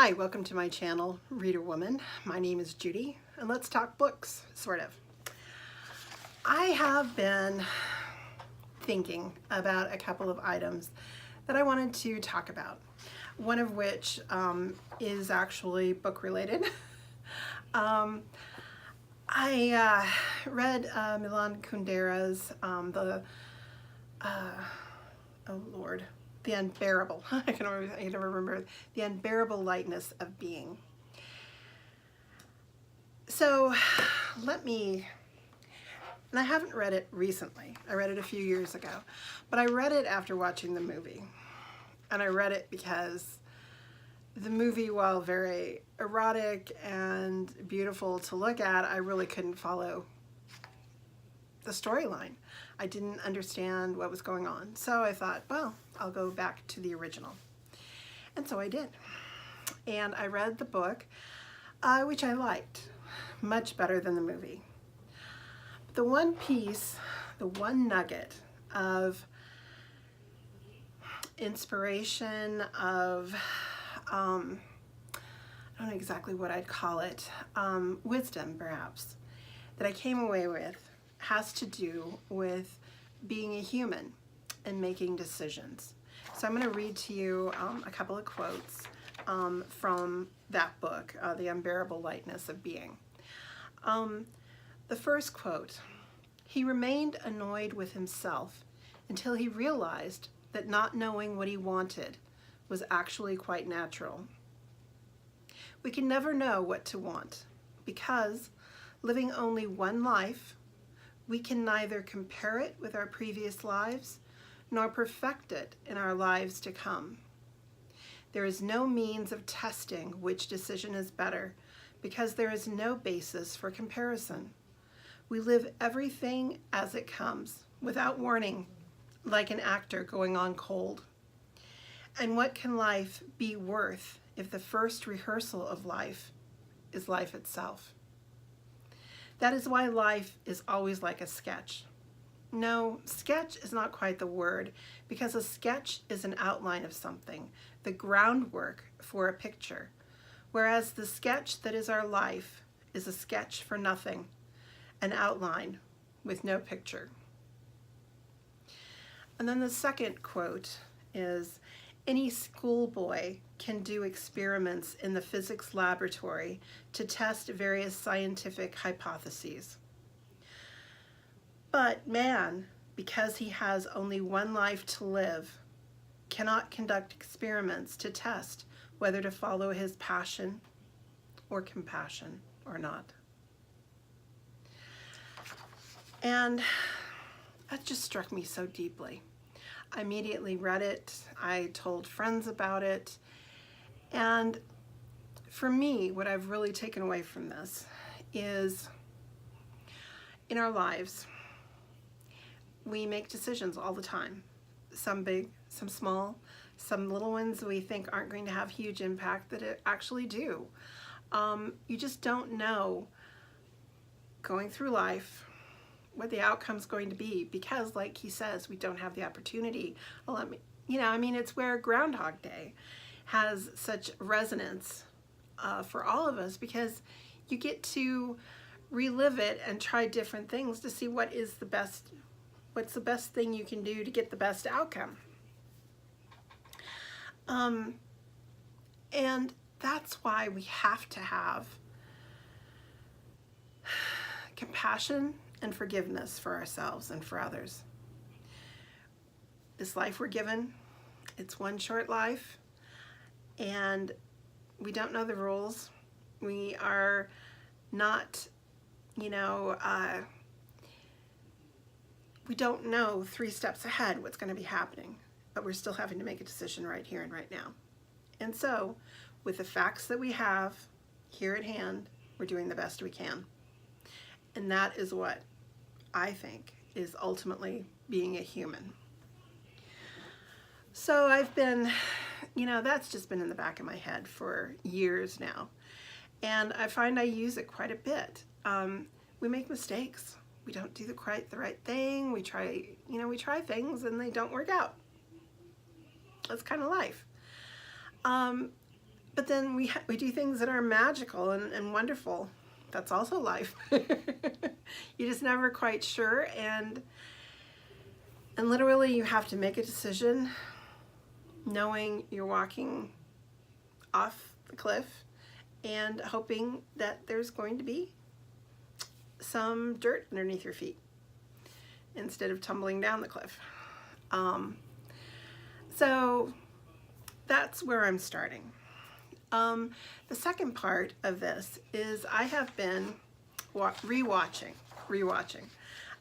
Hi, welcome to my channel, Reader Woman. My name is Judy, and let's talk books, sort of. I have been thinking about a couple of items that I wanted to talk about, one of which is actually book related. I read Milan Kundera's The Unbearable, I can never remember, The Unbearable Lightness of Being. So and I haven't read it recently. I read it a few years ago, but I read it after watching the movie. And I read it because the movie, while very erotic and beautiful to look at, I really couldn't follow the storyline. I didn't understand what was going on. So I thought, well, I'll go back to the original. And so I did. And I read the book, which I liked much better than the movie. The one piece, the one nugget of inspiration, of, I don't know exactly what I'd call it, wisdom perhaps, that I came away with has to do with being a human and making decisions. So I'm going to read to you a couple of quotes from that book, The Unbearable Lightness of Being. The first quote: "He remained annoyed with himself until he realized that not knowing what he wanted was actually quite natural. We can never know what to want because, living only one life, we can neither compare it with our previous lives nor perfect it in our lives to come. There is no means of testing which decision is better because there is no basis for comparison. We live everything as it comes, without warning, like an actor going on cold. And what can life be worth if the first rehearsal of life is life itself? That is why life is always like a sketch. No, sketch is not quite the word, because a sketch is an outline of something, the groundwork for a picture, whereas the sketch that is our life is a sketch for nothing, an outline with no picture." And then the second quote is, "Any schoolboy can do experiments in the physics laboratory to test various scientific hypotheses. But man, because he has only one life to live, cannot conduct experiments to test whether to follow his passion or compassion or not." And that just struck me so deeply. I immediately read it. I told friends about it. And for me, what I've really taken away from this is, in our lives, we make decisions all the time. Some big, some small, some little ones we think aren't going to have huge impact that it actually do. You just don't know going through life what the outcome's going to be because, like he says, we don't have the opportunity. It's where Groundhog Day has such resonance for all of us, because you get to relive it and try different things to see what's the best thing you can do to get the best outcome. And that's why we have to have compassion and forgiveness for ourselves and for others. This life we're given, it's one short life, and we don't know the rules. We are not, we don't know 3 steps ahead what's going to be happening, but we're still having to make a decision right here and right now. And so, with the facts that we have here at hand, we're doing the best we can. And that is what I think is ultimately being a human. So I've been, that's just been in the back of my head for years now. And I find I use it quite a bit. We make mistakes. We don't do the right thing. We try things and they don't work out. That's kind of life. But then we do things that are magical and wonderful. That's also life. You're just never quite sure, and literally you have to make a decision knowing you're walking off the cliff and hoping that there's going to be some dirt underneath your feet instead of tumbling down the cliff. So that's where I'm starting. The second part of this is I have been rewatching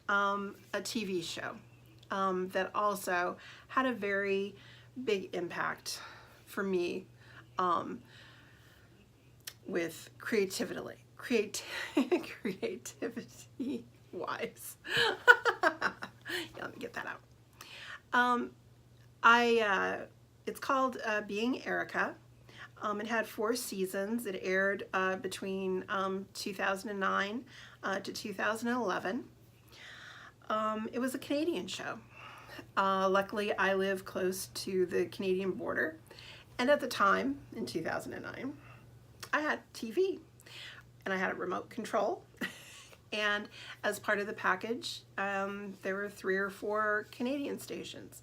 a TV show that also had a very big impact for me with creativity wise. Yeah, let me get that out. It's called Being Erica. It had 4 seasons. It aired between 2009 to 2011. It was a Canadian show. Luckily, I live close to the Canadian border. And at the time, in 2009, I had TV and I had a remote control. And as part of the package, there were 3 or 4 Canadian stations,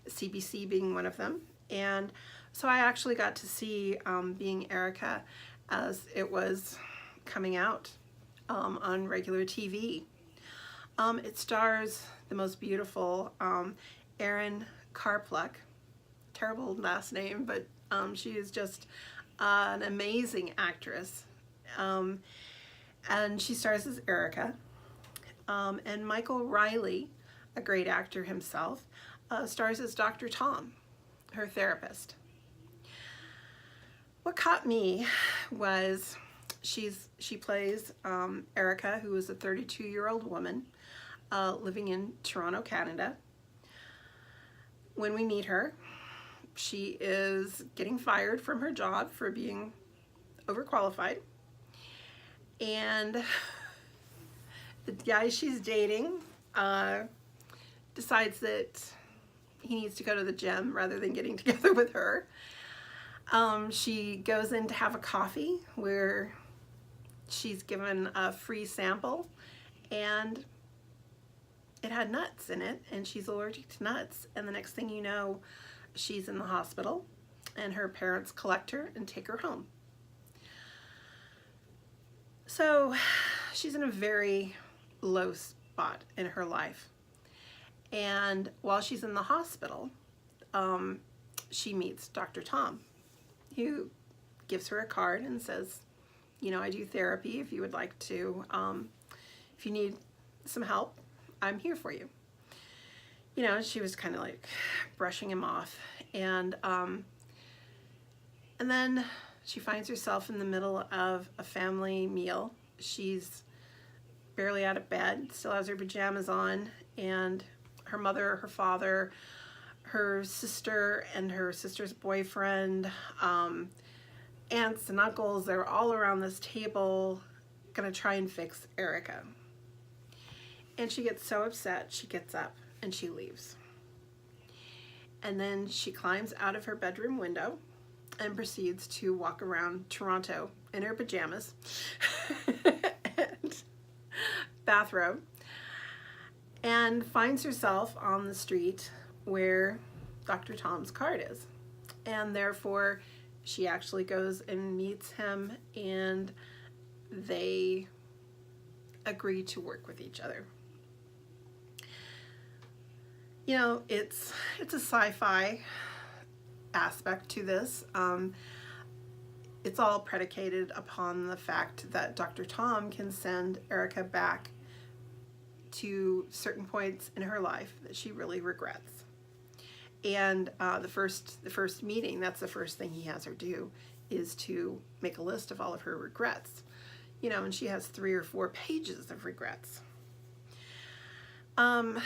CBC being one of them. And so I actually got to see Being Erica as it was coming out on regular TV. It stars the most beautiful Erin Karpluk. Terrible last name, but she is just an amazing actress. And she stars as Erica. And Michael Riley, a great actor himself, stars as Dr. Tom, her therapist. What caught me was she plays Erica, who is a 32-year-old woman living in Toronto, Canada. When we meet her, she is getting fired from her job for being overqualified. And the guy she's dating decides that he needs to go to the gym rather than getting together with her. She goes in to have a coffee where she's given a free sample, and it had nuts in it, and she's allergic to nuts. And the next thing you know, she's in the hospital, and her parents collect her and take her home. So she's in a very low spot in her life. And while she's in the hospital, she meets Dr. Tom, who gives her a card and says, you know, I do therapy. If you would like to, if you need some help, I'm here for you. You know, she was kind of like brushing him off. And then she finds herself in the middle of a family meal. She's barely out of bed, still has her pajamas on, and her mother, her father, her sister, and her sister's boyfriend, aunts and uncles, they're all around this table gonna try and fix Erica. And she gets so upset, she gets up and she leaves. And then she climbs out of her bedroom window and proceeds to walk around Toronto in her pajamas and bathrobe, and finds herself on the street where Dr. Tom's card is. And therefore, she actually goes and meets him, and they agree to work with each other. You know, it's a sci-fi aspect to this. It's all predicated upon the fact that Dr. Tom can send Erica back to certain points in her life that she really regrets. And the first meeting, that's the first thing he has her do, is to make a list of all of her regrets. You know, and she has 3 or 4 pages of regrets. And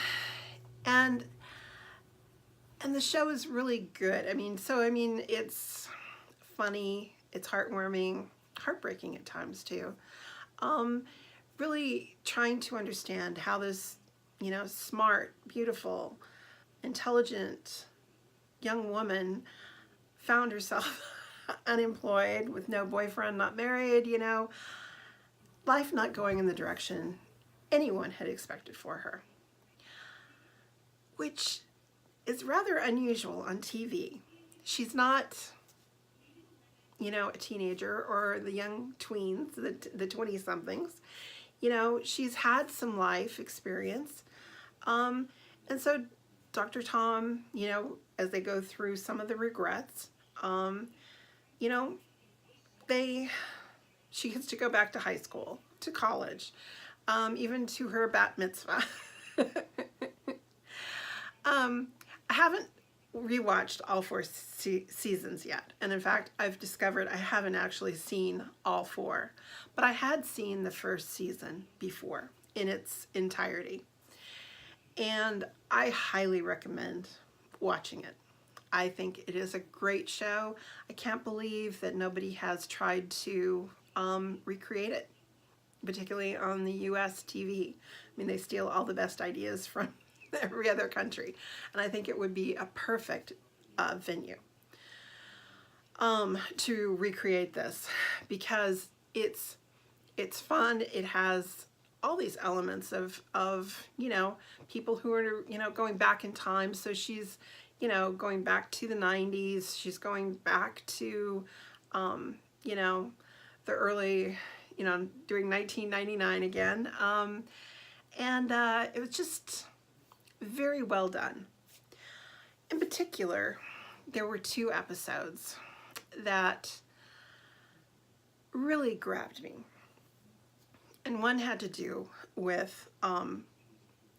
the show is really good. I mean, it's funny, it's heartwarming, heartbreaking at times too. Really trying to understand how this, you know, smart, beautiful, intelligent young woman found herself unemployed with no boyfriend, not married, you know, life not going in the direction anyone had expected for her, which is rather unusual on TV. She's not, you know, a teenager or the young tweens, the 20-somethings. You know, she's had some life experience. And so Dr. Tom, you know, as they go through some of the regrets, you know, she gets to go back to high school, to college, even to her bat mitzvah. I haven't rewatched all 4 seasons yet, and in fact I've discovered I haven't actually seen all 4, but I had seen the first season before in its entirety, and I highly recommend watching it. I think it is a great show. I can't believe that nobody has tried to recreate it, particularly on the US TV. I mean, they steal all the best ideas from every other country, and I think it would be a perfect venue to recreate this, because it's fun. It has all these elements of you know, people who are, you know, going back in time. So she's, you know, going back to the 90s. She's going back to you know, the early, you know, during 1999 again, and it was just very well done. In particular, there were 2 episodes that really grabbed me. And one had to do with,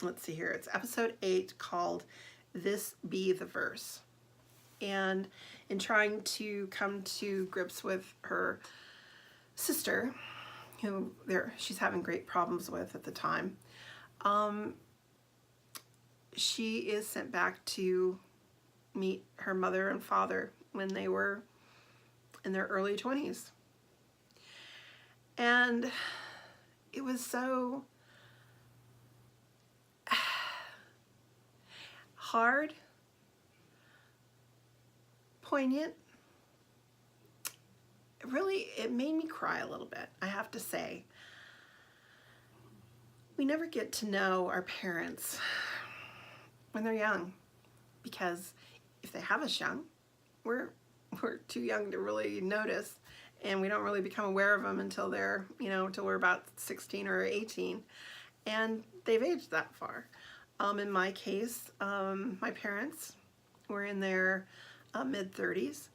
let's see here, it's episode 8 called This Be the Verse. And in trying to come to grips with her sister, who she's having great problems with at the time, she is sent back to meet her mother and father when they were in their early 20s. And it was so hard, poignant. It made me cry a little bit, I have to say. We never get to know our parents when they're young, because if they have us young, we're too young to really notice, and we don't really become aware of them until they're, you know, until we're about 16 or 18, and they've aged that far. In my case, my parents were in their mid-30s,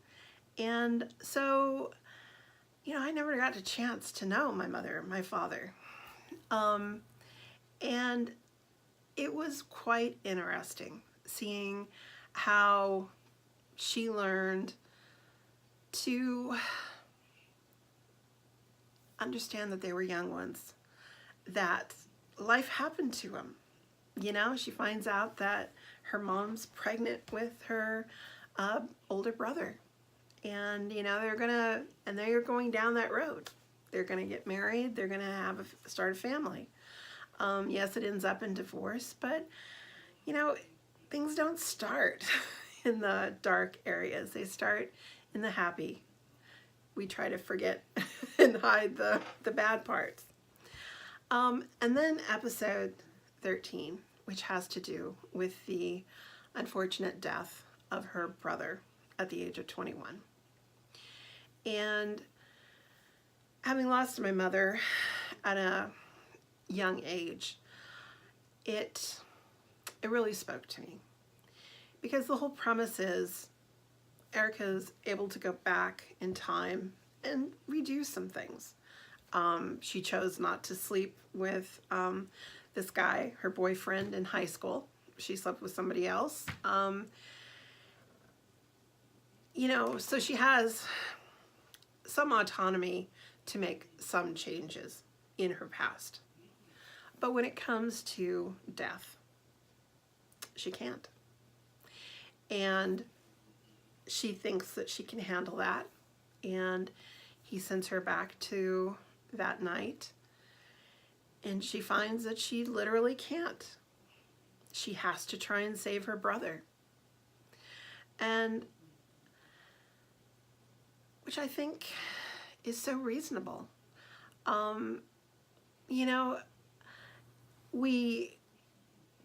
and so, you know, I never got a chance to know my mother, my father, and it was quite interesting seeing how she learned to understand that they were young ones, that life happened to them. You know, she finds out that her mom's pregnant with her older brother, and you know, they're going down that road. They're gonna get married. They're gonna start a family. Yes, it ends up in divorce, but you know, things don't start in the dark areas. They start in the happy. We try to forget and hide the bad parts. And then episode 13, which has to do with the unfortunate death of her brother at the age of 21. And having lost my mother at a young age, it really spoke to me, because the whole premise is Erica's able to go back in time and redo some things. She chose not to sleep with this guy, her boyfriend in high school. She slept with somebody else. You know, so she has some autonomy to make some changes in her past. But when it comes to death, she can't. And she thinks that she can handle that. And he sends her back to that night. And she finds that she literally can't. She has to try and save her brother. And which I think is so reasonable. You know,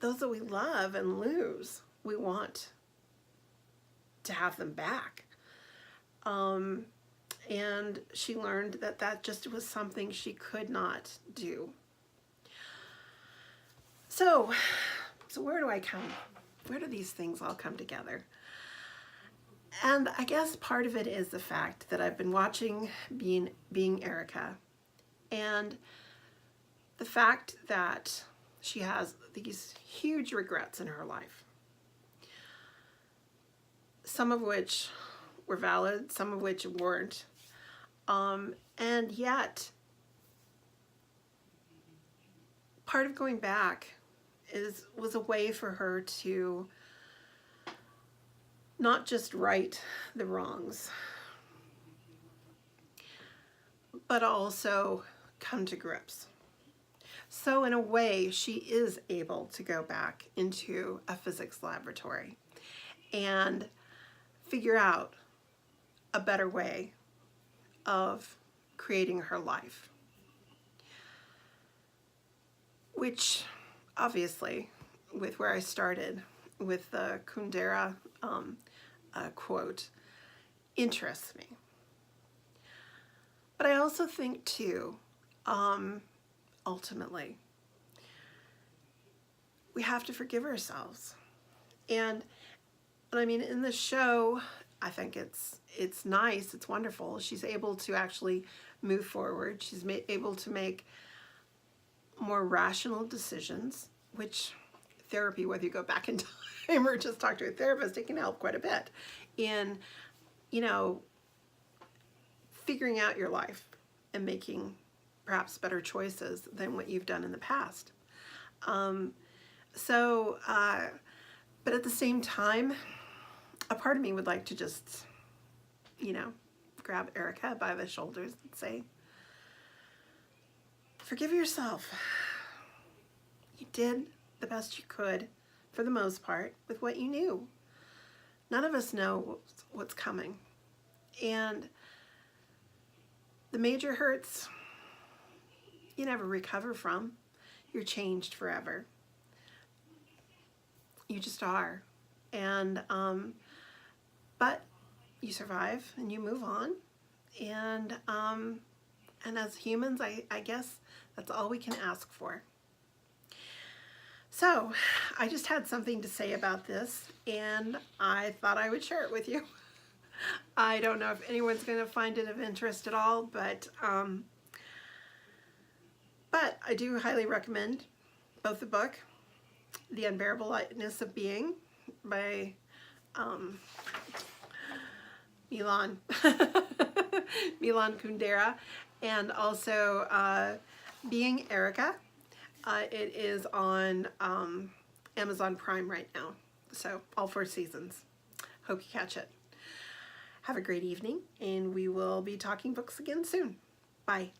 those that we love and lose, we want to have them back. And she learned that that just was something she could not do. So where do these things all come together? And I guess part of it is the fact that I've been watching Being Erica, and the fact that she has these huge regrets in her life, some of which were valid, some of which weren't, and yet part of going back was a way for her to not just right the wrongs, but also come to grips. So in a way, she is able to go back into a physics laboratory and figure out a better way of creating her life, which obviously, with where I started with the Kundera quote, interests me. But I also think too, ultimately, we have to forgive ourselves. And I mean, in the show, I think it's nice, it's wonderful. She's able to actually move forward. She's able to make more rational decisions, which therapy, whether you go back in time or just talk to a therapist, it can help quite a bit in, you know, figuring out your life and making perhaps better choices than what you've done in the past. But at the same time, a part of me would like to just, you know, grab Erica by the shoulders and say, forgive yourself. You did the best you could, for the most part, with what you knew. None of us know what's coming. And the major hurts, you never recover from. You're changed forever. You just are. And, but you survive and you move on. And as humans, I guess that's all we can ask for. So I just had something to say about this, and I thought I would share it with you. I don't know if anyone's going to find it of interest at all, but I do highly recommend both the book, The Unbearable Lightness of Being by Milan Kundera, and also Being Erica. It is on Amazon Prime right now, so all 4 seasons. Hope you catch it. Have a great evening, and we will be talking books again soon. Bye.